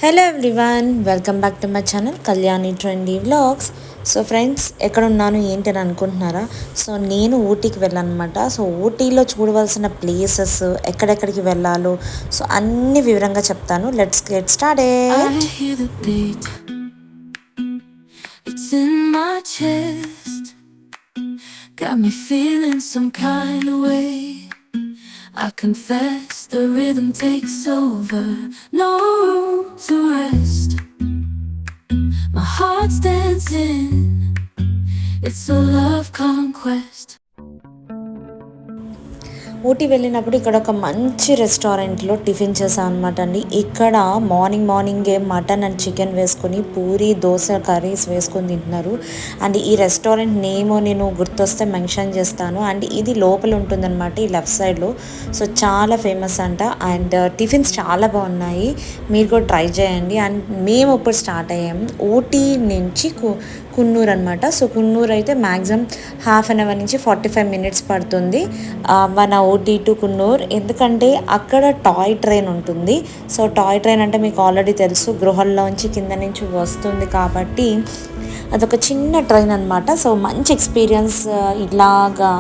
Hello everyone, welcome back to my channel Kalyani trendy vlogs. So friends, ఎక్కడున్నాను ఏంటి అని అనుకుంటున్నారా? సో నేను ఊటీకి వెళ్ళానమాట. సో ఊటీలో చూడవలసిన ప్లేసెస్, ఎక్కడెక్కడికి వెళ్ళాలో సో అన్ని వివరంగా చెప్తాను. Let's get started. Got me feeling some kind of way. I confess the rhythm takes over, no room to rest. My heart's dancing, it's a love conquest. Ooty వెళ్ళినప్పుడు ఇక్కడ ఒక మంచి రెస్టారెంట్లో టిఫిన్ చేసాం అనమాట అండి. ఇక్కడ మార్నింగే మటన్ అండ్ చికెన్ వేసుకొని పూరి దోశ కర్రీస్ వేసుకొని తింటున్నారు. అండ్ ఈ రెస్టారెంట్ నేమ్ నేను గుర్తొస్తే మెన్షన్ చేస్తాను. అండ్ ఇది లోపల ఉంటుందన్నమాట, ఈ లెఫ్ట్ సైడ్లో. సో చాలా ఫేమస్ అంట. అండ్ టిఫిన్స్ చాలా బాగున్నాయి, మీరు కూడా ట్రై చేయండి. అండ్ మేము ఇప్పుడు స్టార్ట్ అయ్యాము ఊటీ నుంచి కున్నూరు అనమాట. సో కున్నూరు అయితే మ్యాక్సిమం హాఫ్ అన్ అవర్ నుంచి 45 మినిట్స్ పడుతుంది మన ఊటీ టు కున్నూరు. ఎందుకంటే అక్కడ టాయ్ ట్రైన్ ఉంటుంది. సో టాయ్ ట్రైన్ అంటే మీకు ఆల్రెడీ తెలుసు, గృహల్లోంచి కింద నుంచి వస్తుంది కాబట్టి అదొక చిన్న ట్రైన్ అనమాట. సో మంచి ఎక్స్పీరియన్స్. ఇలాగా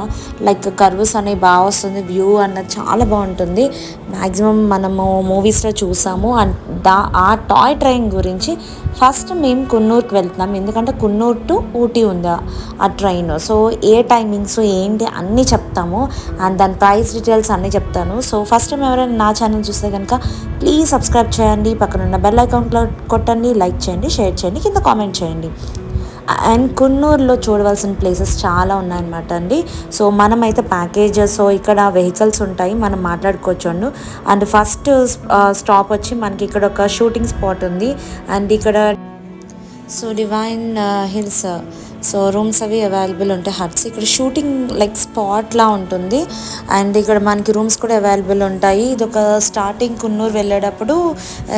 లైక్ కర్వ్స్ అనేవి బాగా వస్తుంది, వ్యూ అన్నది చాలా బాగుంటుంది. మ్యాక్సిమం మనము మూవీస్లో చూసాము. అండ్ ఆ టాయ్ ట్రైన్ గురించి ఫస్ట్ మేము కున్నూరుకి వెళ్తున్నాం, ఎందుకంటే కున్నూరు టు ఊటీ ఉందా ఆ ట్రైన్. సో ఏ టైమింగ్స్ ఏంటి అన్నీ చెప్తాము, అండ్ దాని ప్రైస్ డీటెయిల్స్ అన్నీ చెప్తాను. సో ఫస్ట్ టైం ఎవరైనా నా ఛానల్ చూస్తే కనుక ప్లీజ్ సబ్స్క్రైబ్ చేయండి, పక్కన ఉన్న బెల్ ఐకాన్లో కొట్టండి, లైక్ చేయండి, షేర్ చేయండి, కింద కామెంట్ చేయండి. అండ్ కున్నూరులో చూడవలసిన ప్లేసెస్ చాలా ఉన్నాయన్నమాట అండి. సో మనమైతే ప్యాకేజెస్, సో ఇక్కడ వెహికల్స్ ఉంటాయి, మనం మాట్లాడుకోవచ్చు. అండ్ ఫస్ట్ స్టాప్ వచ్చి మనకి ఇక్కడ ఒక షూటింగ్ స్పాట్ ఉంది. అండ్ ఇక్కడ so divine hills, so rooms అవి అవైలబుల్ ఉంటాయి, హట్స్. ఇక్కడ షూటింగ్ లైక్ స్పాట్లా ఉంటుంది. అండ్ ఇక్కడ మనకి రూమ్స్ కూడా అవైలబుల్ ఉంటాయి. ఇది ఒక స్టార్టింగ్ కున్నూరు వెళ్ళేటప్పుడు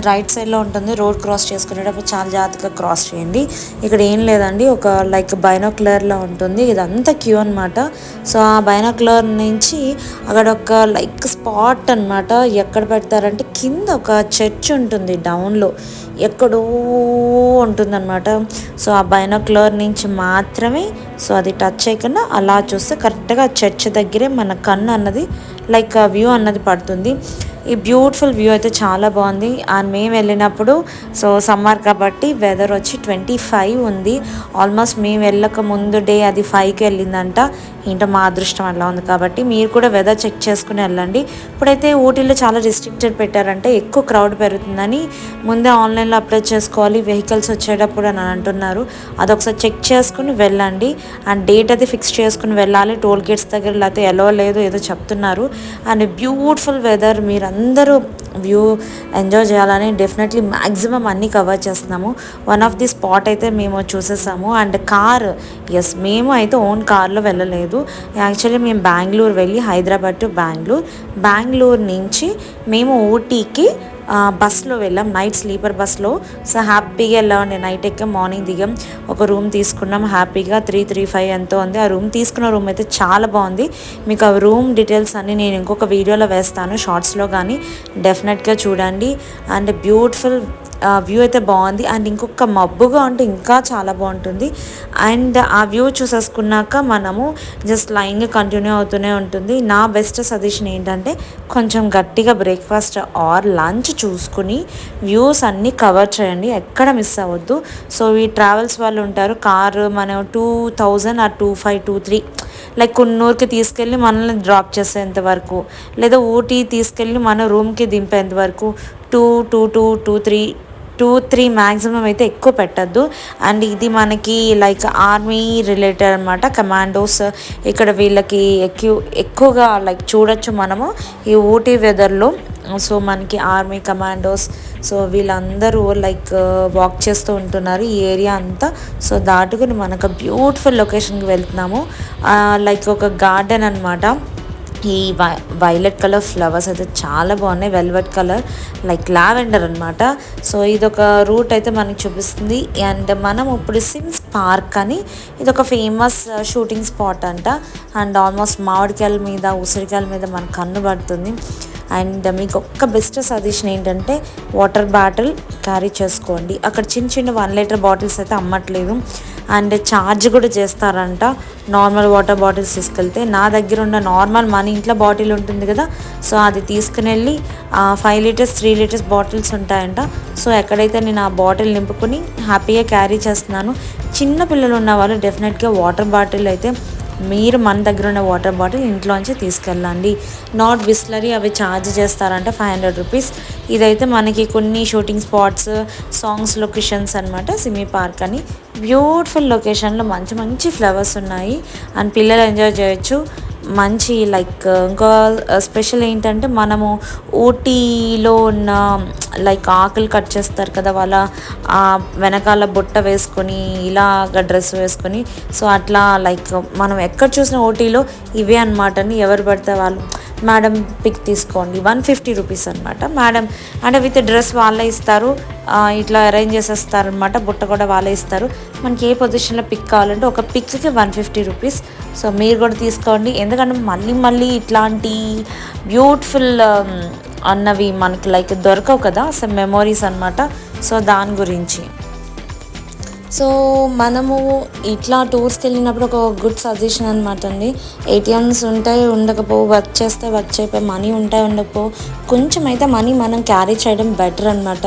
రైట్ సైడ్లో ఉంటుంది. రోడ్ క్రాస్ చేసుకునేటప్పుడు చాలా జాగ్రత్తగా క్రాస్ చేయండి. ఇక్కడ ఏం లేదండి, ఒక లైక్ బైనాక్యులర్లో ఉంటుంది, ఇదంతా క్యూ అనమాట. సో ఆ బైనాక్యులర్ నుంచి అక్కడ ఒక లైక్ స్పాట్ అనమాట. ఎక్కడ పెడతారంటే కింద ఒక చర్చ్ ఉంటుంది డౌన్లో, ఎక్కడో ఉంటుందన్నమాట. సో ఆ బైనాక్యులర్ నుంచి మాత్రమే, సో అది టచ్ చేయకుండా అలా చూస్తే కరెక్ట్గా చర్చ్ దగ్గరే మన కన్ను అన్నది లైక్ వ్యూ అన్నది పడుతుంది. ఈ బ్యూటిఫుల్ వ్యూ అయితే చాలా బాగుంది. అండ్ మేము వెళ్ళినప్పుడు సో సమ్మర్ కాబట్టి వెదర్ వచ్చి 25 ఉంది. ఆల్మోస్ట్ మేము వెళ్ళక ముందు డే అది 5కి వెళ్ళిందంట. ఏంటో మా అదృష్టం అలా ఉంది. కాబట్టి మీరు కూడా వెదర్ చెక్ చేసుకుని వెళ్ళండి. ఇప్పుడైతే ఊటీలో చాలా రిస్ట్రిక్టెడ్ పెట్టారంటే, ఎక్కువ క్రౌడ్ పెరుగుతుందని ముందే ఆన్లైన్లో అప్లై చేసుకోవాలి వెహికల్స్ వచ్చేటప్పుడు అని అంటున్నారు. అదొకసారి చెక్ చేసుకుని వెళ్ళండి. అండ్ డేట్ అయితే ఫిక్స్ చేసుకుని వెళ్ళాలి. టోల్ గేట్స్ దగ్గర లేకపోతే ఎలా లేదు ఏదో చెప్తున్నారు. అండ్ బ్యూటిఫుల్ వెదర్, మీరు అందరూ వ్యూ ఎంజాయ్ చేయాలని డెఫినెట్లీ మ్యాక్సిమం అన్నీ కవర్ చేస్తున్నాము. వన్ ఆఫ్ ది స్పాట్ అయితే మేము చూసేసాము. అండ్ కార్, ఎస్ మేము అయితే ఓన్ కార్లో వెళ్ళలేదు. యాక్చువల్లీ మేము బెంగళూరు వెళ్ళి హైదరాబాద్ టు బెంగళూరు నుంచి మేము ఊటీకి బస్లో వెళ్ళాం, నైట్ స్లీపర్ బస్లో. సో హ్యాపీగా వెళ్ళామండి. నైట్ ఎక్కాం, మార్నింగ్ దిగాం, ఒక రూమ్ తీసుకున్నాం హ్యాపీగా. 335 ఎంతో ఉంది. ఆ రూమ్ తీసుకున్న రూమ్ అయితే చాలా బాగుంది. మీకు ఆ రూమ్ డీటెయిల్స్ అన్నీ నేను ఇంకొక వీడియోలో వేస్తాను, షార్ట్స్లో కానీ డెఫినెట్గా చూడండి. అండ్ బ్యూటిఫుల్ వ్యూ అయితే బాగుంది. అండ్ ఇంకొక మబ్బుగా ఉంటే ఇంకా చాలా బాగుంటుంది. అండ్ ఆ వ్యూ చూసేసుకున్నాక మనము జస్ట్ లైన్గా కంటిన్యూ అవుతూనే ఉంటుంది. నా బెస్ట్ సజెషన్ ఏంటంటే కొంచెం గట్టిగా బ్రేక్ఫాస్ట్ ఆర్ లంచ్ చూసుకుని వ్యూస్ అన్నీ కవర్ చేయండి, ఎక్కడ మిస్ అవ్వద్దు. సో ఈ ట్రావెల్స్ వాళ్ళు ఉంటారు, కారు మనం 2000 ఆర్ 2523 లైక్ కున్నూరుకి తీసుకెళ్ళి మనల్ని డ్రాప్ చేసేంత వరకు, లేదా ఊటీ తీసుకెళ్ళి మన రూమ్కి దింపేంత వరకు 2 మ్యాక్సిమం అయితే ఎక్కువ పెట్టద్దు. అండ్ ఇది మనకి లైక్ ఆర్మీ రిలేటెడ్ అనమాట, కమాండోస్. ఇక్కడ వీళ్ళకి ఎక్కువగా లైక్ చూడొచ్చు మనము ఈ ఊటీ వెదర్లో. సో మనకి ఆర్మీ కమాండోస్, సో వీళ్ళందరూ లైక్ వాక్ చేస్తూ ఉంటున్నారు ఈ ఏరియా అంతా. సో దాటుకుని మనకు బ్యూటిఫుల్ లొకేషన్కి వెళ్తున్నాము. లైక్ ఒక గార్డెన్ అనమాట. ఈ వైలెట్ కలర్ ఫ్లవర్స్ అయితే చాలా బాగున్నాయి, వెల్వెట్ కలర్ లైక్ లావెండర్ అనమాట. సో ఇదొక రూట్ అయితే మనకి చూపిస్తుంది. అండ్ మనం ఇప్పుడు సిమ్స్ పార్క్ అని, ఇదొక ఫేమస్ షూటింగ్ స్పాట్ అంట. అండ్ ఆల్మోస్ట్ మామిడికాయల మీద, ఉసిరికాయల మీద మనకు కన్ను పడుతుంది. అండ్ మీకు ఒక్క బెస్ట్ సజెషన్ ఏంటంటే వాటర్ బాటిల్ క్యారీ చేసుకోండి. అక్కడ చిన్న చిన్న 1 లీటర్ బాటిల్స్ అయితే అమ్మట్లేదు అండ్ ఛార్జ్ కూడా చేస్తారంట నార్మల్ వాటర్ బాటిల్స్ తీసుకెళ్తే. నా దగ్గర ఉన్న నార్మల్ మన ఇంట్లో బాటిల్ ఉంటుంది కదా, సో అది తీసుకుని వెళ్ళి 5 లీటర్స్ 3 లీటర్స్ బాటిల్స్ ఉంటాయంట. సో ఎక్కడైతే నేను ఆ బాటిల్ నింపుకొని హ్యాపీగా క్యారీ చేస్తున్నాను. చిన్న పిల్లలు ఉన్న వాళ్ళు డెఫినెట్గా వాటర్ బాటిల్ అయితే మీరు మన దగ్గర ఉన్న వాటర్ బాటిల్ ఇంట్లోంచి తీసుకెళ్ళండి. నాట్ బిస్లరీ అవి ఛార్జ్ చేస్తారంట 500 రూపీస్. ఇదైతే మనకి కొన్ని షూటింగ్ స్పాట్స్, సాంగ్స్ లొకేషన్స్ అనమాట. సిమీ పార్క్ అని బ్యూటిఫుల్ లొకేషన్లో మంచి మంచి ఫ్లవర్స్ ఉన్నాయి అండ్ పిల్లలు ఎంజాయ్ చేయొచ్చు. మంచి లైక్ ఇంకో స్పెషల్ ఏంటంటే మనము ఊటీలో ఉన్న లైక్ ఆకులు కట్ చేస్తారు కదా, వాళ్ళ వెనకాల బుట్ట వేసుకొని ఇలాగ డ్రెస్ వేసుకొని, సో అట్లా లైక్ మనం ఎక్కడ చూసిన ఊటీలో ఇవే అనమాట. ఎవరు పడితే వాళ్ళు మేడం పిక్ తీసుకోండి 150 రూపీస్ అనమాట. మేడం అంటే విత్ డ్రెస్ వాళ్ళే ఇస్తారు, ఇట్లా అరేంజ్ చేసేస్తారనమాట. బుట్ట కూడా వాళ్ళే ఇస్తారు. మనకి ఏ పొజిషన్లో పిక్ కావాలంటే ఒక పిక్కి 150 రూపీస్. సో మీరు కూడా తీసుకోండి, ఎందుకంటే మళ్ళీ మళ్ళీ ఇట్లాంటి బ్యూటిఫుల్ అన్నవి మనకి లైక్ దొరకవు కదా, సో మెమోరీస్ అనమాట. సో దాని గురించి సో మనము ఇట్లా టూర్స్కి వెళ్ళినప్పుడు ఒక గుడ్ సజెషన్ అనమాట అండి. ఏటీఎమ్స్ ఉంటాయి ఉండకపో, వర్క్ చేస్తే వర్క్ చేయకపోయి, మనీ ఉంటాయి ఉండకపో, కొంచెం అయితే మనీ మనం క్యారీ చేయడం బెటర్ అనమాట.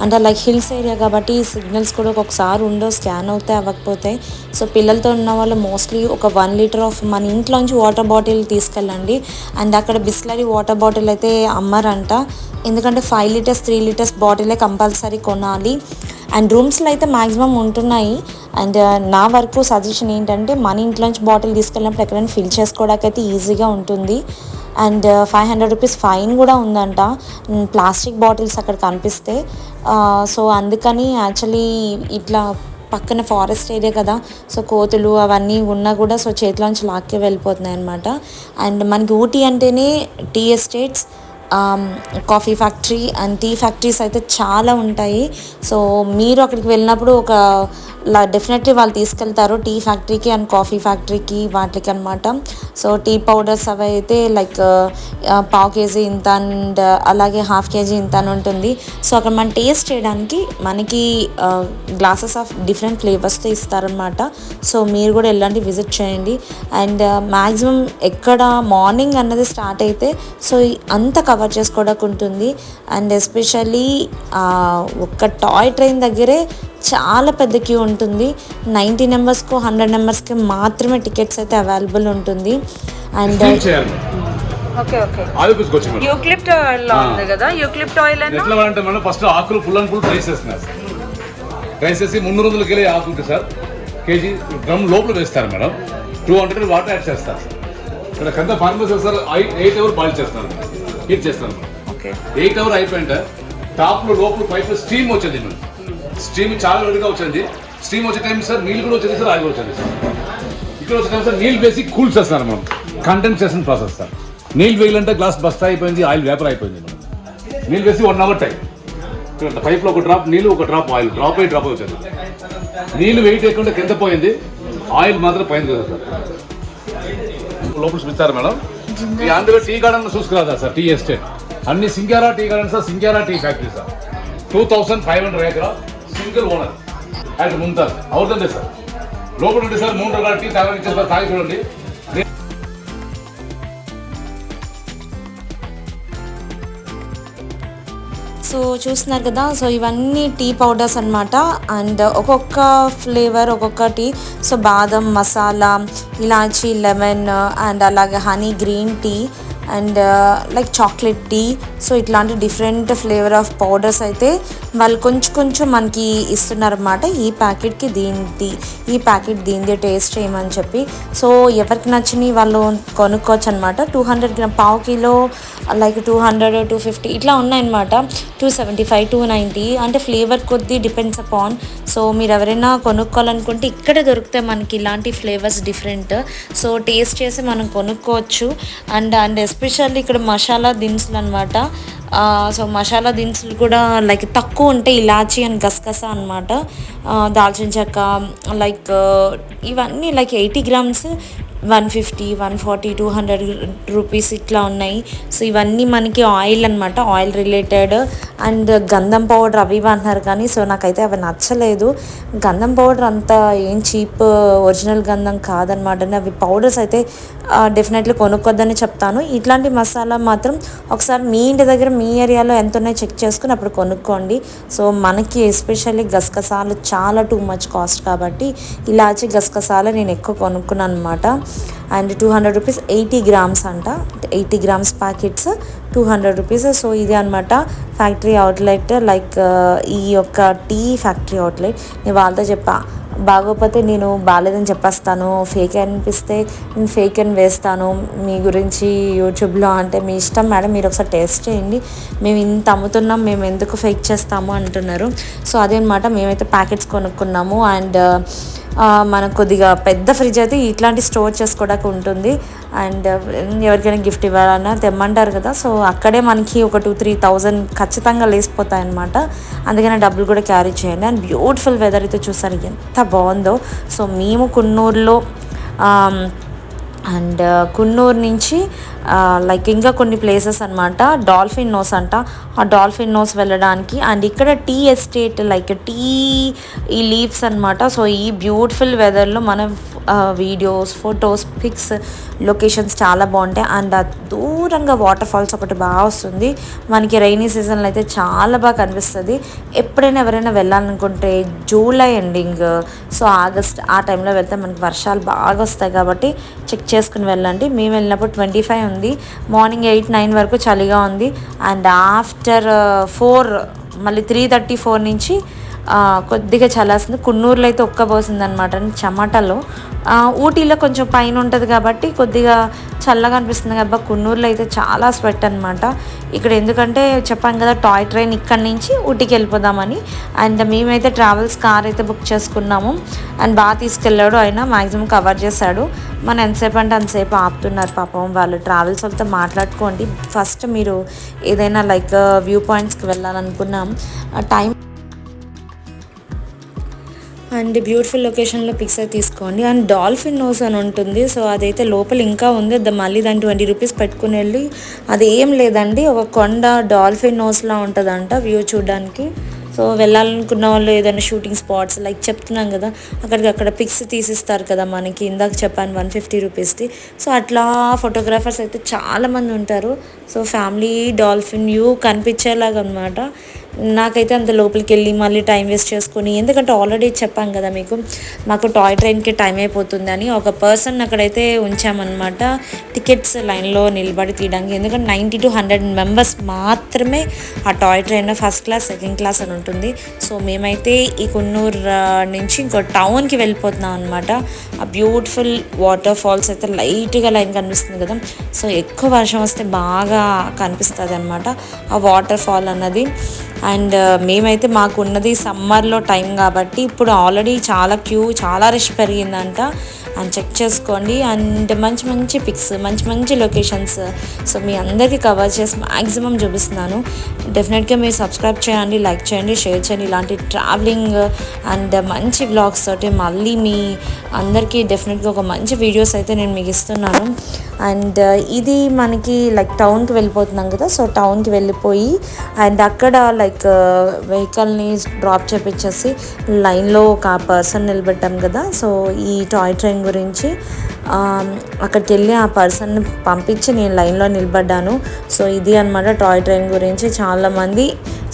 అంటే లైక్ హిల్స్ ఏరియా కాబట్టి సిగ్నల్స్ కూడా ఒక్కొక్కసారి ఉండవు, స్కాన్ అవుతాయి అవ్వకపోతాయి. సో పిల్లలతో ఉన్న వాళ్ళు మోస్ట్లీ ఒక 1 లీటర్ ఆఫ్ మన ఇంట్లోంచి వాటర్ బాటిల్ తీసుకెళ్ళండి. అండ్ అక్కడ బిస్లరీ వాటర్ బాటిల్ అయితే అమ్మరంట, ఎందుకంటే 5 లీటర్స్ 3 లీటర్స్ బాటిలే కంపల్సరీ కొనాలి. అండ్ రూమ్స్లో అయితే మ్యాక్సిమం ఉంటున్నాయి. అండ్ నా వరకు సజెషన్ ఏంటంటే మన ఇంట్లోంచి బాటిల్ తీసుకెళ్ళినప్పుడు ఎక్కడైనా ఫిల్ చేసుకోవడానికి అయితే ఈజీగా ఉంటుంది. అండ్ 500 రూపీస్ ఫైన్ కూడా ఉందంట ప్లాస్టిక్ బాటిల్స్ అక్కడ కనిపిస్తే. సో అందుకని యాక్చువల్లీ ఇట్లా పక్కన ఫారెస్ట్ ఏరియా కదా, సో కోతులు అవన్నీ ఉన్నా కూడా సో చేతిలోంచి లాక్కే వెళ్ళిపోతున్నాయి అనమాట. అండ్ మనకి ఊటీ అంటేనే tea estates, coffee factory and tea factories అయితే చాలా ఉంటాయి. సో మీరు అక్కడికి వెళ్ళినప్పుడు ఒక డెఫినెట్లీ వాళ్ళు తీసుకెళ్తారు టీ ఫ్యాక్టరీకి అండ్ కాఫీ ఫ్యాక్టరీకి వాటికి అనమాట. సో టీ పౌడర్స్ అవి అయితే లైక్ పావు కేజీ ఇంత అండ్ అలాగే హాఫ్ కేజీ ఇంత అని ఉంటుంది. సో అక్కడ మనం టేస్ట్ చేయడానికి మనకి గ్లాసెస్ ఆఫ్ డిఫరెంట్ ఫ్లేవర్స్తో ఇస్తారనమాట. సో మీరు కూడా వెళ్ళండి, విజిట్ చేయండి. అండ్ మ్యాక్సిమం ఎక్కడ మార్నింగ్ అన్నది స్టార్ట్ అయితే సో అంత కవర్ చేసుకోవడానికి ఉంటుంది. అండ్ ఎస్పెషల్లీ ఒక్క టాయ్ ట్రైన్ దగ్గరే చాలా పెద్ద క్యూ ఉంటుంది. 90 నెంబర్స్కు 100 నెంబర్స్కి మాత్రమే టికెట్స్ అయితే అవైలబుల్ ఉంటుంది. అండ్ యూక్లిప్ట్ ఆయిల్ ఉంది కదా, యూక్లిప్ట్ ఆయిల్ ఎట్లా అంటే మనం ఫస్ట్ ఆకులు ఫుల్ అండ్ ఫుల్ డ్రైస్ చేస్తున్నారు సార్. డ్రైస్ చేసి 300 కిలో ఆకులు సార్, కేజీ డ్రమ్ లోపల వేస్తారు మేడం. 200 వాటర్ యాడ్ చేస్తారు సార్. ఇక్కడ కంత ఫార్మర్స్ సార్ 8 అవర్ బాయిల్ చేస్తారు, హీట్ చేస్తారు. 8 అవర్ అయిపోయింటే టాప్లో లోపల పైప్ స్టీమ్ వచ్చింది మేడం. స్టీమ్ చాలా వేడిగా వచ్చింది. స్టీమ్ వచ్చే టైం సార్ నీళ్ళు కూడా వచ్చింది సార్, ఆయిల్ కూడా వచ్చింది సార్. ఇక్కడ వచ్చే టైం సార్ నీళ్ళు వేసి కూల్ చేస్తారు మనం, కండెన్సేషన్ ప్రాసెస్ సార్. నీళ్ళు వేయాలంటే గ్లాస్ బస్తా అయిపోయింది, ఆయిల్ వేపర్ అయిపోయింది మేడం. నీళ్ళు వేసి 1 అవర్ టైం. పైప్లో ఒక డ్రాప్ నీళ్ళు, ఒక డ్రాప్ ఆయిల్, డ్రాప్ అయి డ్రాప్ వచ్చింది. నీళ్ళు వెయిట్ లేకుండా కింద పోయింది, ఆయిల్ మాత్రం పైన కదా సార్. లోపల చూపిస్తారు మేడం. ఈ అందులో టీ గార్డెన్ చూసుకురాదా సార్, టీ ఎస్టేట్ అన్ని Singara tea garden sir, Singara tea factory sir. 2500 ఎకరా సింగిల్ ఓనర్ అండ్ ముంతాజ్ అవుతుంది సార్. లోపల ఉంటే సార్ 3 రకాల టీ తాగనిచ్చేస్తారు, తాగి చూడండి. సో చూస్తున్నారు కదా, సో ఇవన్నీ టీ పౌడర్స్ అనమాట. అండ్ ఒక్కొక్క ఫ్లేవర్ ఒక్కొక్క టీ. సో బాదం, మసాలా, ఇలాచీ, లెమన్ అండ్ అలాగే honey, green tea and like chocolate tea. So ఇట్లాంటి డిఫరెంట్ ఫ్లేవర్ ఆఫ్ పౌడర్స్ అయితే వాళ్ళు కొంచెం కొంచెం మనకి ఇస్తున్నారన్నమాట. ఈ ప్యాకెట్కి దీనిది, ఈ ప్యాకెట్ దీనిది టేస్ట్ చేయమని చెప్పి. సో ఎవరికి నచ్చినవి వాళ్ళు కొనుక్కోవచ్చు అనమాట. 200 గ్రామ్ పావు కిలో లైక్ 200, 250 ఇట్లా ఉన్నాయన్నమాట. 275, 290 అంటే ఫ్లేవర్ కొద్దీ డిపెండ్స్ అపాన్. సో మీరు ఎవరైనా కొనుక్కోవాలనుకుంటే ఇక్కడే దొరుకుతాయి మనకి ఇలాంటి ఫ్లేవర్స్ డిఫరెంట్. సో టేస్ట్ చేసి మనం కొనుక్కోవచ్చు. అండ్ ఎస్పెషల్లీ ఇక్కడ మసాలా దినుసులు అనమాట. సో మసాలా దినుసులు కూడా లైక్ తక్కువ ఉంటాయి, ఇలాచీ అండ్ గసగసా అనమాట, దాల్చిన చెక్క, లైక్ ఇవన్నీ లైక్ 80 గ్రామ్స్ 150, 140, 200 రూపీస్ ఇట్లా ఉన్నాయి. సో ఇవన్నీ మనకి ఆయిల్ అనమాట, ఆయిల్ రిలేటెడ్. అండ్ గంధం పౌడర్ అవి ఇవి అంటున్నారు కానీ సో నాకైతే అవి నచ్చలేదు. గంధం పౌడర్ అంత ఏం చీప్ ఒరిజినల్ గంధం కాదనమాట. అవి పౌడర్స్ అయితే డెఫినెట్లీ కొనుక్కోద్దని చెప్తాను. ఇట్లాంటి మసాలా మాత్రం ఒకసారి మీ ఇంటి దగ్గర మీ ఏరియాలో ఎంత ఉన్నాయో చెక్ చేసుకుని అప్పుడు కొనుక్కోండి. సో మనకి ఎస్పెషల్లీ గసగసాలు చాలా టూ మచ్ కాస్ట్ కాబట్టి ఇలాచి గసగసాలు నేను ఎక్కువ కొనుక్కున్నాను అనమాట. అండ్ 200 రూపీస్ 80 గ్రామ్స్ అంట, 80 గ్రామ్స్ ప్యాకెట్స్ 200 రూపీస్. సో ఇది అనమాట ఫ్యాక్టరీ అవుట్లెట్, లైక్ ఈ యొక్క టీ ఫ్యాక్టరీ అవుట్లెట్. నేను వాళ్ళతో చెప్పా బాగోకపోతే నేను బాగాలేదని చెప్పేస్తాను, ఫేక్ అనిపిస్తే నేను ఫేక్ అని వేస్తాను మీ గురించి యూట్యూబ్లో. అంటే మీ ఇష్టం మేడం, మీరు ఒకసారి టేస్ట్ చేయండి, మేము ఇంత అమ్ముతున్నాం, మేము ఎందుకు ఫేక్ చేస్తాము అంటున్నారు. సో అదే అనమాట, మేమైతే ప్యాకెట్స్ కొనుక్కున్నాము. అండ్ మనకు కొద్దిగా పెద్ద ఫ్రిడ్జ్ అయితే ఇట్లాంటి స్టోర్ చేసుకోవడానికి ఉంటుంది. అండ్ ఎవరికైనా గిఫ్ట్ ఇవ్వాలన్నా తెమ్మంటారు కదా, సో అక్కడే మనకి ఒక 2-3,000 ఖచ్చితంగా లేసిపోతాయి అనమాట. అందుకనే డబ్బులు కూడా క్యారీ చేయండి. అండ్ బ్యూటిఫుల్ వెదర్ అయితే చూసారు ఎంత బాగుందో. సో మేము కున్నూరులో అండ్ కున్నూరు నుంచి లైక్ ఇంకా కొన్ని ప్లేసెస్ అనమాట, డాల్ఫిన్ నోస్ అంట, ఆ డాల్ఫిన్ నోస్ వెళ్ళడానికి. అండ్ ఇక్కడ టీ ఎస్టేట్, లైక్ టీ ఈ లీవ్స్ అనమాట. సో ఈ బ్యూటిఫుల్ వెదర్లో మన వీడియోస్, ఫొటోస్, పిక్స్, లొకేషన్స్ చాలా బాగుంటాయి. అండ్ దూరంగా వాటర్ ఫాల్స్ ఒకటి బాగా వస్తుంది మనకి. రైనీ సీజన్లో అయితే చాలా బాగా కనిపిస్తుంది. ఎప్పుడైనా ఎవరైనా వెళ్ళాలనుకుంటే జూలై ఎండింగ్, సో ఆగస్ట్ ఆ టైంలో వెళ్తే మనకి వర్షాలు బాగా వస్తాయి కాబట్టి చెక్ చేసుకుని వెళ్ళండి. మేము వెళ్ళినప్పుడు 25 ఉంది, మార్నింగ్ 8-9 వరకు చలిగా ఉంది. అండ్ ఆఫ్టర్ 4 మళ్ళీ 3:34 నుంచి కొద్దిగా చల్లేస్తుంది. కున్నూరులో అయితే ఉక్కబోసింది అనమాట చెమటలో. ఊటీలో కొంచెం పైన ఉంటుంది కాబట్టి కొద్దిగా చల్లగా అనిపిస్తుంది కదా, కున్నూరులో అయితే చాలా స్వెట్ అనమాట. ఇక్కడ ఎందుకంటే చెప్పాను కదా టాయ్ ట్రైన్ ఇక్కడి నుంచి ఊటీకి వెళ్ళిపోదామని. అండ్ మేమైతే ట్రావెల్స్ కార్ అయితే బుక్ చేసుకున్నాము. అండ్ బాగా తీసుకెళ్ళాడు, ఆయన మ్యాక్సిమం కవర్ చేశాడు. మనం ఎంతసేపు అంటే అంతసేపు ఆపుతున్నారు పాపం వాళ్ళు. ట్రావెల్స్ వాళ్ళతో మాట్లాడుకోండి ఫస్ట్. మీరు ఏదైనా లైక్ వ్యూ పాయింట్స్కి వెళ్ళాలనుకున్నాం టైం అండ్ బ్యూటిఫుల్ లొకేషన్లో పిక్స్ అయితే తీసుకోండి. అండ్ డాల్ఫిన్ నోస్ అని ఉంటుంది, సో అదైతే లోపల ఇంకా ఉంది. మళ్ళీ దాన్ని 20 రూపీస్ పెట్టుకుని వెళ్ళి, అది ఏం లేదండి, ఒక కొండ డాల్ఫిన్ నోస్లా ఉంటుందంట వ్యూ చూడడానికి. సో వెళ్ళాలనుకున్న వాళ్ళు ఏదైనా షూటింగ్ స్పాట్స్ లైక్ చెప్తున్నాం కదా, అక్కడ పిక్స్ తీసిస్తారు కదా మనకి, ఇందాక చెప్పాను 150 రూపీస్ది. సో అట్లా ఫోటోగ్రాఫర్స్ అయితే చాలామంది ఉంటారు. సో ఫ్యామిలీ డాల్ఫిన్ వ్యూ కనిపించేలాగా అనమాట. నాకైతే అంత లోపలికి వెళ్ళి మళ్ళీ టైం వేస్ట్ చేసుకొని, ఎందుకంటే ఆల్రెడీ చెప్పాం కదా మీకు, మాకు టాయ్ ట్రైన్కి టైం అయిపోతుంది అని ఒక పర్సన్ అక్కడైతే ఉంచామన్నమాట టికెట్స్ లైన్లో నిలబడి తీయడానికి. ఎందుకంటే 90 to 100 మెంబర్స్ మాత్రమే ఆ toy train, first class, second class అని ఉంటుంది. సో మేమైతే ఈ కున్నూరు నుంచి ఇంకో టౌన్కి వెళ్ళిపోతున్నాం అనమాట. ఆ బ్యూటిఫుల్ వాటర్ ఫాల్స్ అయితే లైట్గా లైన్ కనిపిస్తుంది కదా, సో ఎక్కువ వర్షం వస్తే బాగా కనిపిస్తుంది అనమాట ఆ వాటర్ ఫాల్ అన్నది. అండ్ మేమైతే మాకున్నది సమ్మర్లో టైం కాబట్టి ఇప్పుడు ఆల్రెడీ చాలా రష్ పెరిగిందంట. అండ్ చెక్ చేసుకోండి. అండ్ మంచి పిక్స్, మంచి లొకేషన్స్ సో మీ అందరికీ కవర్ చేసి మ్యాక్సిమం చూపిస్తున్నాను. డెఫినెట్గా మీరు సబ్స్క్రైబ్ చేయండి, లైక్ చేయండి, షేర్ చేయండి. ఇలాంటి ట్రావెలింగ్ అండ్ మంచి వ్లాగ్స్ తోటి మళ్ళీ మీ అందరికీ డెఫినెట్గా ఒక మంచి వీడియోస్ అయితే నేను మీకు ఇస్తున్నాను. అండ్ ఇది మనకి లైక్ టౌన్కి వెళ్ళిపోతున్నాం కదా, సో టౌన్కి వెళ్ళిపోయి అండ్ అక్కడ లైక్ వెహికల్ని డ్రాప్ చేపించేసి లైన్లో ఒక పర్సన్ నిలబెట్టాం కదా. సో ఈ టాయ్ ట్రైన్ గురించి అక్కడికి వెళ్ళి ఆ పర్సన్ని పంపించి నేను లైన్లో నిలబడ్డాను. సో ఇది అనమాట టాయ్ ట్రైన్ గురించి. చాలామంది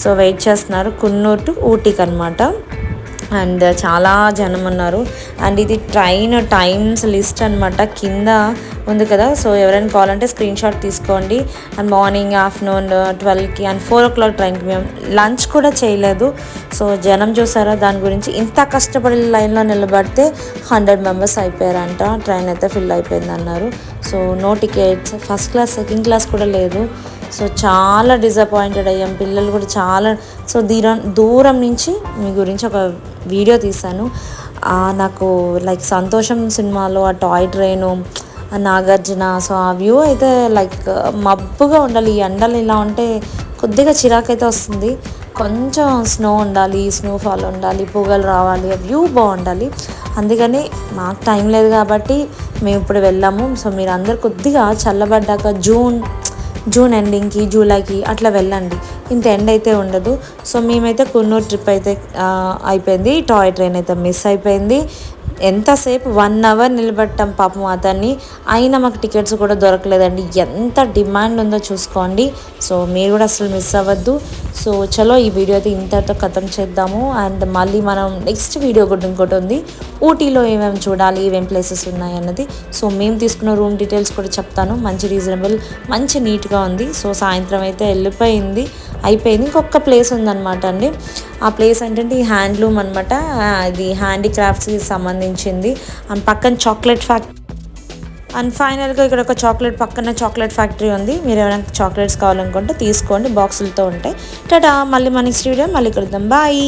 సో వెయిట్ చేస్తున్నారు కున్నూరు టు ఊటీకి అనమాట. అండ్ చాలా జనం ఉన్నారు. అండ్ ఇది ట్రైన్ టైమ్స్ లిస్ట్ అనమాట, కింద ఉంది కదా. సో ఎవరైనా కావాలంటే స్క్రీన్ షాట్ తీసుకోండి. అండ్ మార్నింగ్, ఆఫ్టర్నూన్ 12కి అండ్ 4 o'clock ట్రైన్కి. మేము లంచ్ కూడా చేయలేదు. సో జనం చూసారా, దాని గురించి ఇంత కష్టపడి లైన్లో నిలబడితే 100 మెంబర్స్ అయిపోయారంట. ట్రైన్ అయితే ఫిల్ అయిపోయింది అన్నారు. So no tickets, first class, second class కూడా లేదు. సో చాలా డిసప్పాయింటెడ్ అయ్యాం, పిల్లలు కూడా చాలా. సో దూరం నుంచి మీ గురించి ఒక వీడియో తీశాను. నాకు లైక్ సంతోషం సినిమాలో ఆ టాయ్ ట్రైను, నాగార్జున, సో ఆ వ్యూ అయితే లైక్ మబ్బుగా ఉండాలి. ఈ ఎండలు ఇలా ఉంటే కొద్దిగా చిరాకైతే వస్తుంది. కొంచెం స్నో ఉండాలి, స్నోఫాల్ ఉండాలి, పొగలు రావాలి, వ్యూ బాగుండాలి. అందుకని మాకు టైం లేదు కాబట్టి మేము ఇప్పుడు వెళ్ళాము. సో మీరు అందరు కొద్దిగా చల్లబడ్డాక జూన్ ఎండింగ్కి, జూలైకి అట్లా వెళ్ళండి. ఇంత ఎండ్ అయితే ఉండదు. సో మేమైతే కున్నూరు ట్రిప్ అయితే అయిపోయింది. టాయ్ ట్రైన్ అయితే మిస్ అయిపోయింది. ఎంతసేపు 1 అవర్ నిలబెట్టాం పాపం అతన్ని, అయినా మాకు టికెట్స్ కూడా దొరకలేదండి. ఎంత డిమాండ్ ఉందో చూసుకోండి. సో మీరు కూడా అసలు మిస్ అవ్వద్దు. సో చలో ఈ వీడియో అయితే ఇంతతో ఖతం చేద్దాము. అండ్ మళ్ళీ మనం నెక్స్ట్ వీడియో కూడా ఇంకోటి ఉంది, ఊటీలో ఏమేమి చూడాలి, ఏమేమి ప్లేసెస్ ఉన్నాయి అన్నది. సో మేము తీసుకున్న రూమ్ డీటెయిల్స్ కూడా చెప్తాను. మంచి రీజనబుల్, మంచి నీట్గా ఉంది. సో సాయంత్రం అయితే అయిపోయింది. ఇంకొక ప్లేస్ ఉందన్నమాట అండి. ఆ ప్లేస్ ఏంటంటే ఈ హ్యాండ్లూమ్ అనమాట. ఇది హ్యాండీక్రాఫ్ట్స్కి సంబంధించింది. అండ్ పక్కన చాక్లెట్ ఫ్యాక్టరీ. అండ్ ఫైనల్గా ఇక్కడ ఒక పక్కన చాక్లెట్ ఫ్యాక్టరీ ఉంది. మీరు ఏమైనా చాక్లెట్స్ కావాలనుకుంటే తీసుకోండి, బాక్సులతో ఉంటాయి. టాటా, మళ్ళీ మన నెక్స్ట్ వీడియో మళ్ళీ కలుద్దాం. బాయ్.